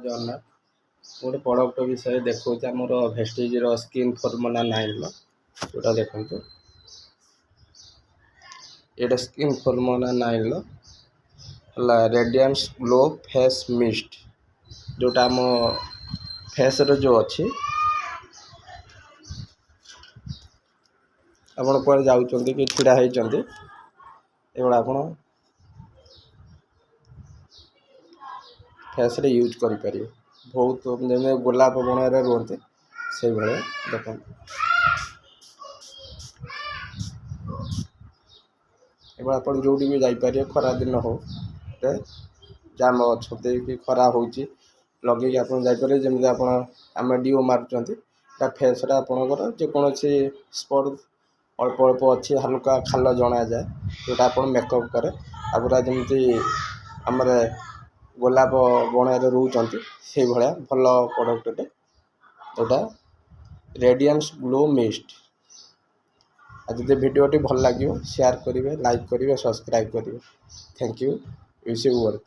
जगन्नाथ गोटे प्रडक्ट विषय देखा आमर भेस्टिजर स्किन फॉर्मुला 9 जोटा देखो ये skin formula 9 radiance glow face mist जोटा आम फेस रे जो अच्छी आपण कुआडे जाउछंती कि छिड़ा होइछंती एगुड़ा आपण फेस रे यूज करि परियो बहुत जने गोलाप बण रे रहते से भले देखो एगुड़ा आपण जोटी भी जाई परियो खरा दिन हो ते जाम अच्छे कि खरा होची लगे आपण जाई परियो जेमि आपण आम डीओ मारुचंती ता फेस रे आपणकर जेकोसी स्पॉट अल्प अल्प अच्छी हल्का खाल जना जाए जोटा आप मेकअप करे आगुरा जमी आम गोलाप बण रोच से भाया भल प्रोडक्टे जोटा रेडियंस ग्लो मिस्ट आज भिडियोटी भल लगे शेयर करेंगे लाइक करेंगे सब्सक्राइब करेंगे thank you wish you worth.